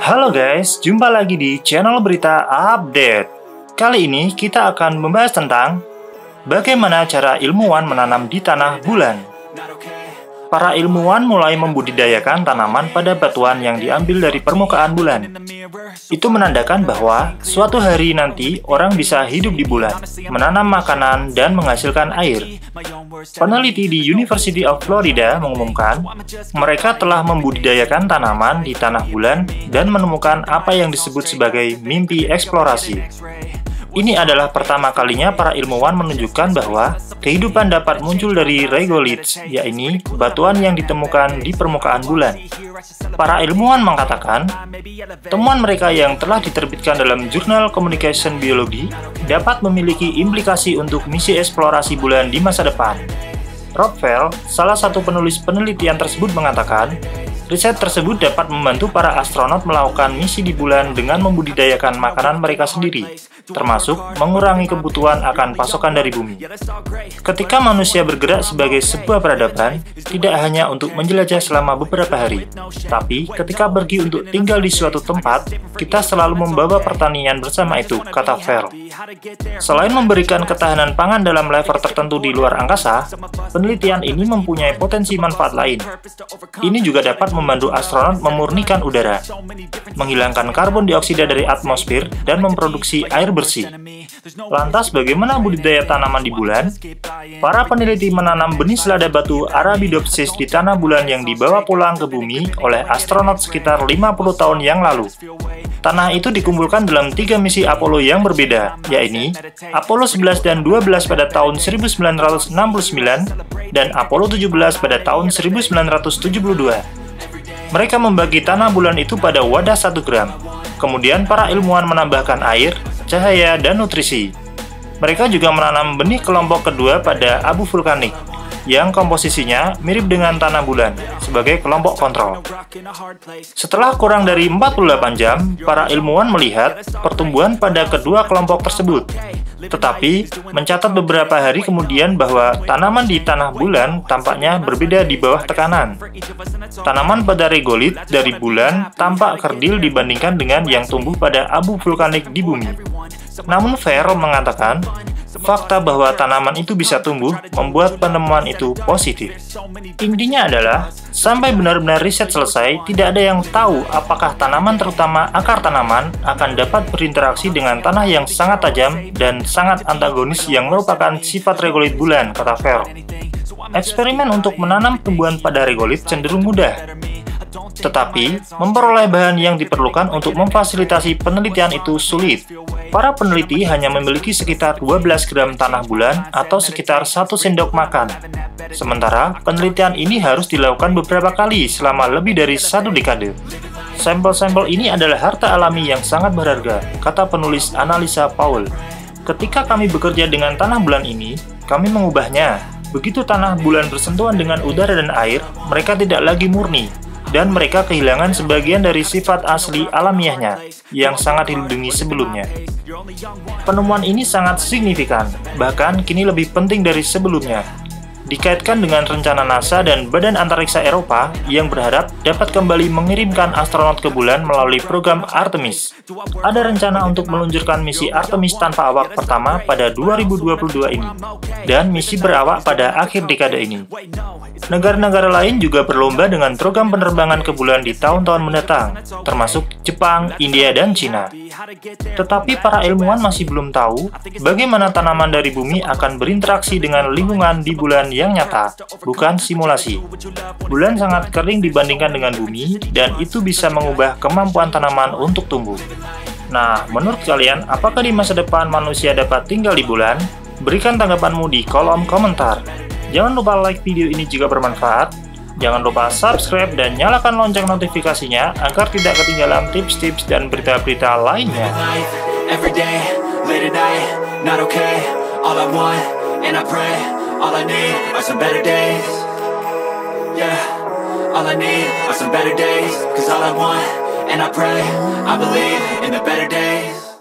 Halo guys, jumpa lagi di channel Berita Update. Kali ini kita akan membahas tentang bagaimana cara ilmuwan menanam di tanah bulan. Para ilmuwan mulai membudidayakan tanaman pada batuan yang diambil dari permukaan bulan. Itu menandakan bahwa suatu hari nanti orang bisa hidup di bulan, menanam makanan, dan menghasilkan air. Peneliti di University of Florida mengumumkan mereka telah membudidayakan tanaman di tanah bulan dan menemukan apa yang disebut sebagai mimpi eksplorasi. Ini adalah pertama kalinya para ilmuwan menunjukkan bahwa kehidupan dapat muncul dari regoliths, yaitu batuan yang ditemukan di permukaan bulan. Para ilmuwan mengatakan, temuan mereka yang telah diterbitkan dalam jurnal Communication Biology dapat memiliki implikasi untuk misi eksplorasi bulan di masa depan. Rob Fell, salah satu penulis penelitian tersebut mengatakan, riset tersebut dapat membantu para astronot melakukan misi di bulan dengan membudidayakan makanan mereka sendiri, termasuk mengurangi kebutuhan akan pasokan dari bumi. Ketika manusia bergerak sebagai sebuah peradaban, tidak hanya untuk menjelajah selama beberapa hari, tapi ketika pergi untuk tinggal di suatu tempat, kita selalu membawa pertanian bersama itu, kata Fell. Selain memberikan ketahanan pangan dalam level tertentu di luar angkasa, penelitian ini mempunyai potensi manfaat lain. Ini juga dapat membantu astronot memurnikan udara, menghilangkan karbon dioksida dari atmosfer, dan memproduksi air bersih. Lantas, bagaimana budidaya tanaman di bulan? Para peneliti menanam benih selada batu Arabidopsis di tanah bulan yang dibawa pulang ke bumi oleh astronot sekitar 50 tahun yang lalu. Tanah itu dikumpulkan dalam 3 misi Apollo yang berbeda, yaitu Apollo 11 dan 12 pada tahun 1969 dan Apollo 17 pada tahun 1972. Mereka membagi tanah bulan itu pada wadah 1 gram. Kemudian para ilmuwan menambahkan air, cahaya, dan nutrisi. Mereka juga menanam benih kelompok kedua pada abu vulkanik, yang komposisinya mirip dengan tanah bulan, sebagai kelompok kontrol. Setelah kurang dari 48 jam, para ilmuwan melihat pertumbuhan pada kedua kelompok tersebut. Tetapi, mencatat beberapa hari kemudian bahwa tanaman di tanah bulan tampaknya berbeda di bawah tekanan. Tanaman pada regolith dari bulan tampak kerdil dibandingkan dengan yang tumbuh pada abu vulkanik di bumi. Namun Farrell mengatakan, fakta bahwa tanaman itu bisa tumbuh membuat penemuan itu positif. Intinya adalah, sampai benar-benar riset selesai, tidak ada yang tahu apakah tanaman, terutama akar tanaman, akan dapat berinteraksi dengan tanah yang sangat tajam dan sangat antagonis yang merupakan sifat regolith bulan, kata Farrell. Eksperimen untuk menanam tumbuhan pada regolith cenderung mudah. Tetapi, memperoleh bahan yang diperlukan untuk memfasilitasi penelitian itu sulit. Para peneliti hanya memiliki sekitar 12 gram tanah bulan atau sekitar 1 sendok makan. Sementara, penelitian ini harus dilakukan beberapa kali selama lebih dari 1 dekade. Sampel-sampel ini adalah harta alami yang sangat berharga, kata penulis Annalisa Powell. Ketika kami bekerja dengan tanah bulan ini, kami mengubahnya. Begitu tanah bulan bersentuhan dengan udara dan air, mereka tidak lagi murni, dan mereka kehilangan sebagian dari sifat asli alamiahnya yang sangat dilindungi sebelumnya. Penemuan ini sangat signifikan, bahkan kini lebih penting dari sebelumnya. Dikaitkan dengan rencana NASA dan Badan Antariksa Eropa yang berharap dapat kembali mengirimkan astronot ke bulan melalui program Artemis. Ada rencana untuk meluncurkan misi Artemis tanpa awak pertama pada 2022 ini, dan misi berawak pada akhir dekade ini. Negara-negara lain juga berlomba dengan program penerbangan ke bulan di tahun-tahun mendatang, termasuk Jepang, India, dan Cina. Tetapi para ilmuwan masih belum tahu bagaimana tanaman dari bumi akan berinteraksi dengan lingkungan di bulan yang nyata, bukan simulasi. Bulan sangat kering dibandingkan dengan bumi, dan itu bisa mengubah kemampuan tanaman untuk tumbuh. Nah, menurut kalian, apakah di masa depan manusia dapat tinggal di bulan? Berikan tanggapanmu di kolom komentar. Jangan lupa like video ini jika bermanfaat. Jangan lupa subscribe dan nyalakan lonceng notifikasinya agar tidak ketinggalan tips-tips dan berita-berita lainnya. All I need are some better days. Yeah, all I need are some better days. 'Cause all I want, and I pray, I believe in the better days.